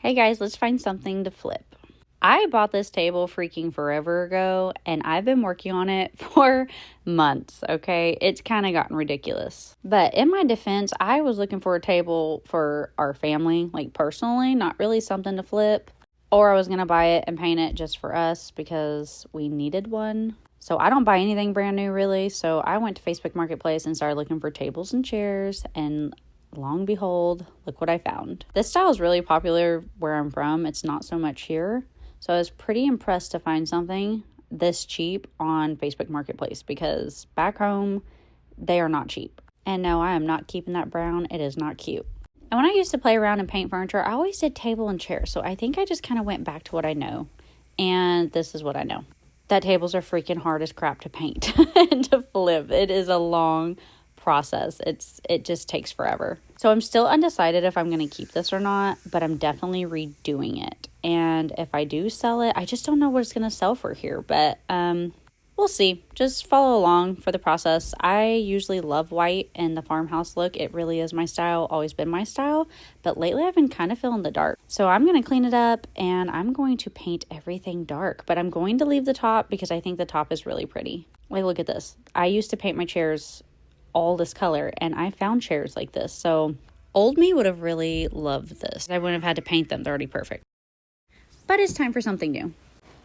Hey guys, let's find something to flip. I bought this table freaking forever ago and I've been working on it for months, okay? It's kind of gotten ridiculous. But in my defense, I was looking for a table for our family, like personally, not really something to flip. Or I was going to buy it and paint it just for us because we needed one. So I don't buy anything brand new really. So I went to Facebook Marketplace and started looking for tables and chairs, and long and behold, look what I found. This style is really popular where I'm from. It's not so much here. So I was pretty impressed to find something this cheap on Facebook Marketplace because back home, they are not cheap. And no, I am not keeping that brown. It is not cute. And when I used to play around and paint furniture, I always did table and chair. So I think I just kind of went back to what I know. And this is what I know. That tables are freaking hard as crap to paint and to flip. It is a long process. It just takes forever. So I'm still undecided if I'm going to keep this or not, but I'm definitely redoing it. And if I do sell it, I just don't know what it's going to sell for here, but we'll see. Just follow along for the process. I usually love white and the farmhouse look. It really is my style, always been my style, but lately I've been kind of feeling the dark. So I'm going to clean it up and I'm going to paint everything dark, but I'm going to leave the top because I think the top is really pretty. Like, look at this. I used to paint my chairs all this color and I found chairs like this. So old me would have really loved this. I wouldn't have had to paint them. They're already perfect. But it's time for something new.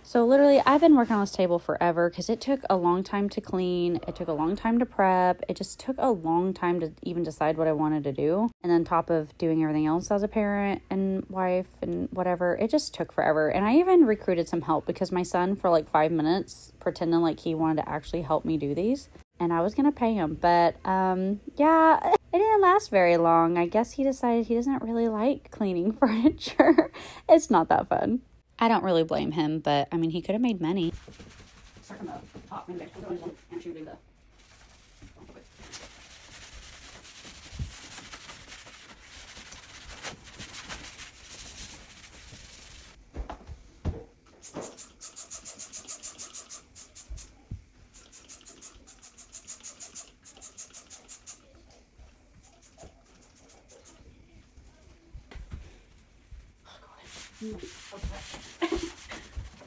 So literally I've been working on this table forever because it took a long time to clean. It took a long time to prep. It just took a long time to even decide what I wanted to do. And on top of doing everything else as a parent and wife and whatever, it just took forever. And I even recruited some help because my son for like 5 minutes pretending like he wanted to actually help me do these. And I was going to pay him, but yeah, it didn't last very long. I guess he decided he doesn't really like cleaning furniture. It's not that fun. I don't really blame him, but I mean, he could have made money. Start from the top and shooting the.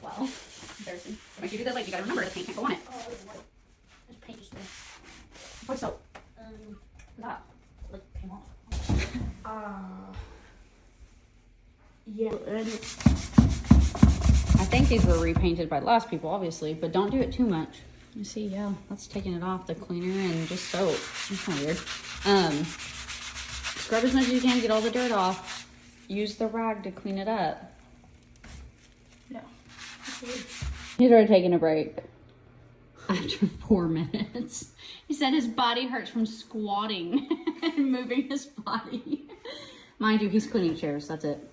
Well, embarrassing. Once you do that, like, you gotta remember the paint can't go on it. Oh, there's paint just there. What's so? That like came off. Yeah. I think these were repainted by the last people, obviously, but don't do it too much. You see, yeah, that's taking it off the cleaner and just soap. That's kind of weird. Scrub as much as you can to get all the dirt off. Use the rag to clean it up. No. He's already taking a break. After 4 minutes. He said his body hurts from squatting and moving his body. Mind you, he's cleaning chairs. That's it.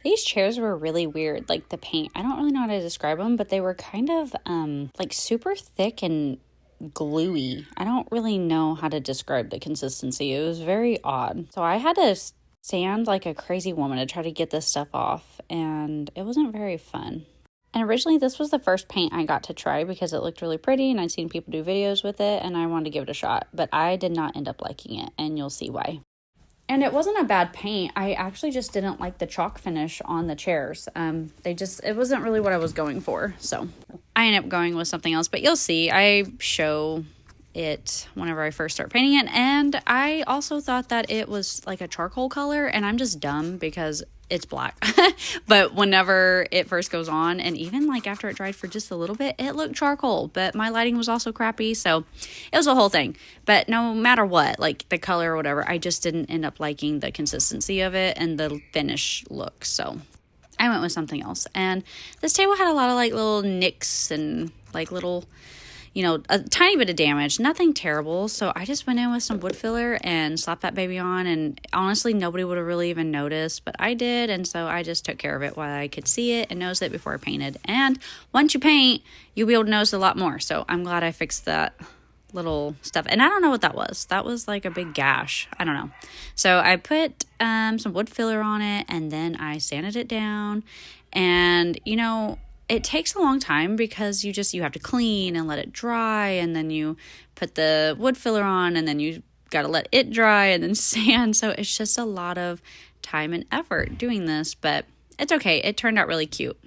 These chairs were really weird, like the paint. I don't really know how to describe them, but they were kind of like super thick and gluey. I don't really know how to describe the consistency. It was very odd. So I had to stand like a crazy woman to try to get this stuff off, and it wasn't very fun. And originally this was the first paint I got to try because it looked really pretty and I'd seen people do videos with it and I wanted to give it a shot, but I did not end up liking it, and you'll see why. And it wasn't a bad paint. I actually just didn't like the chalk finish on the chairs. It wasn't really what I was going for. So I ended up going with something else, but you'll see. I show it whenever I first start painting it. And I also thought that it was like a charcoal color, and I'm just dumb because it's black. But whenever it first goes on, and even like after it dried for just a little bit, it looked charcoal, but my lighting was also crappy. So it was a whole thing. But no matter what, like the color or whatever, I just didn't end up liking the consistency of it and the finish look. So I went with something else. And this table had a lot of like little nicks and like little, you know, a tiny bit of damage, nothing terrible. So I just went in with some wood filler and slapped that baby on, and honestly nobody would have really even noticed, but I did. And so I just took care of it while I could see it and notice it before I painted. And once you paint, you'll be able to notice a lot more. So I'm glad I fixed that little stuff. And I don't know what that was. That was like a big gash. I don't know. So I put some wood filler on it, and then I sanded it down. And you know, it takes a long time because you have to clean and let it dry, and then you put the wood filler on, and then you got to let it dry and then sand. So it's just a lot of time and effort doing this, but it's okay. It turned out really cute.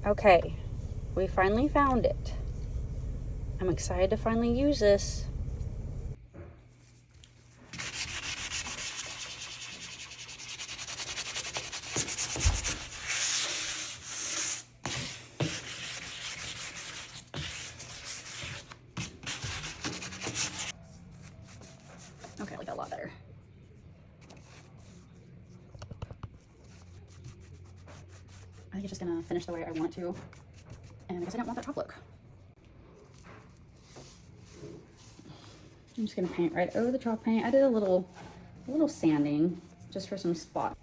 Okay, we finally found it. I'm excited to finally use this. Okay, I like that a lot better. I think it's just gonna finish the way I want it to, and because I don't want that top look. I'm just gonna paint right over the chalk paint. I did a little sanding just for some spots.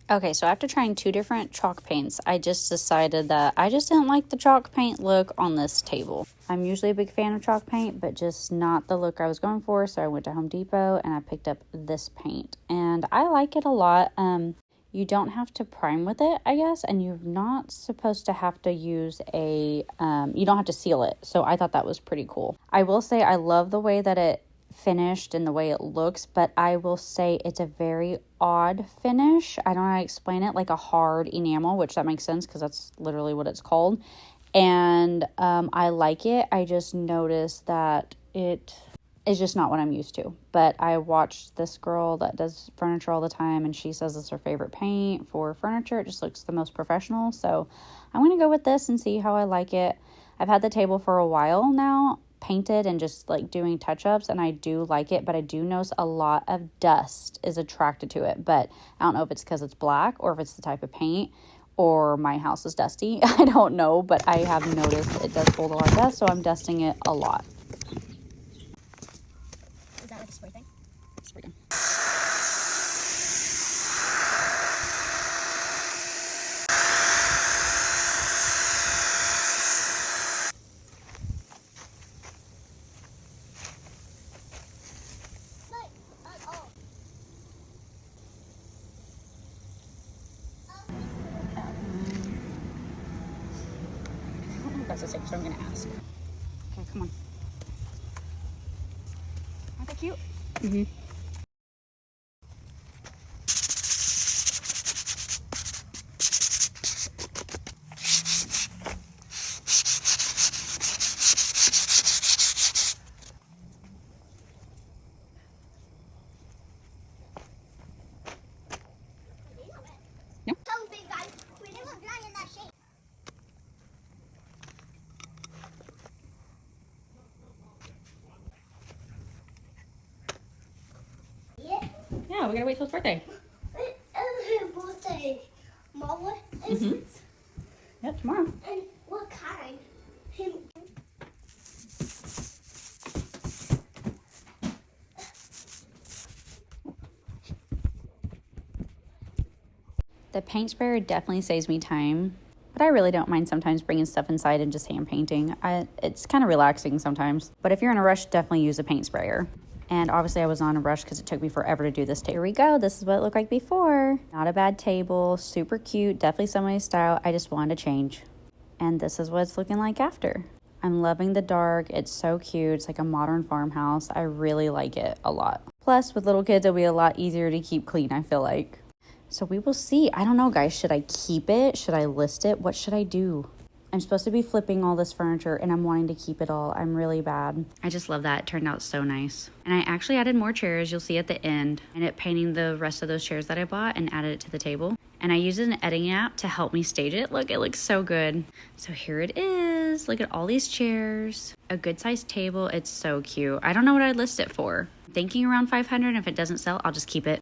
Okay, so after trying 2 different chalk paints, I just decided that I just didn't like the chalk paint look on this table. I'm usually a big fan of chalk paint, but just not the look I was going for, so I went to Home Depot and I picked up this paint. And I like it a lot. You don't have to prime with it, I guess, and you're not supposed to have to use you don't have to seal it, so I thought that was pretty cool. I will say I love the way that it finished and the way it looks, but I will say it's a very odd finish. I don't know how to explain it, like a hard enamel, which that makes sense because that's literally what it's called. And I like it. I just noticed that it is just not what I'm used to. But I watched this girl that does furniture all the time, and she says it's her favorite paint for furniture. It just looks the most professional. So I'm going to go with this and see how I like it. I've had the table for a while now, painted and just like doing touch-ups, and I do like it, but I do notice a lot of dust is attracted to it. But I don't know if it's because it's black or if it's the type of paint or my house is dusty. I don't know, but I have noticed it does hold a lot of dust, so I'm dusting it a lot. Is that like a spray thing? Spray gun. That's the same, so I'm gonna ask. Okay, come on. Aren't they cute? Mm-hmm. No? Yeah, we gotta wait till his birthday. Birthday. Mama? Mm-hmm. Yeah, tomorrow. And what kind? Him. The paint sprayer definitely saves me time, but I really don't mind sometimes bringing stuff inside and just hand painting. It's kind of relaxing sometimes, but if you're in a rush, definitely use a paint sprayer. And obviously I was on a rush because it took me forever to do this table. Here we go. This is what it looked like before. Not a bad table, super cute, definitely somebody's style. I just wanted to change. And this is what it's looking like after. I'm loving the dark. It's so cute. It's like a modern farmhouse. I really like it a lot. Plus, with little kids, it'll be a lot easier to keep clean, I feel like. So we will see. I don't know, guys. Should I keep it? Should I list it? What should I do? I'm supposed to be flipping all this furniture and I'm wanting to keep it all. I'm really bad. I just love that. It turned out so nice. And I actually added more chairs. You'll see at the end. I ended up painting the rest of those chairs that I bought and added it to the table. And I used an editing app to help me stage it. Look, it looks so good. So here it is. Look at all these chairs. A good sized table. It's so cute. I don't know what I'd list it for. I'm thinking around $500. If it doesn't sell, I'll just keep it.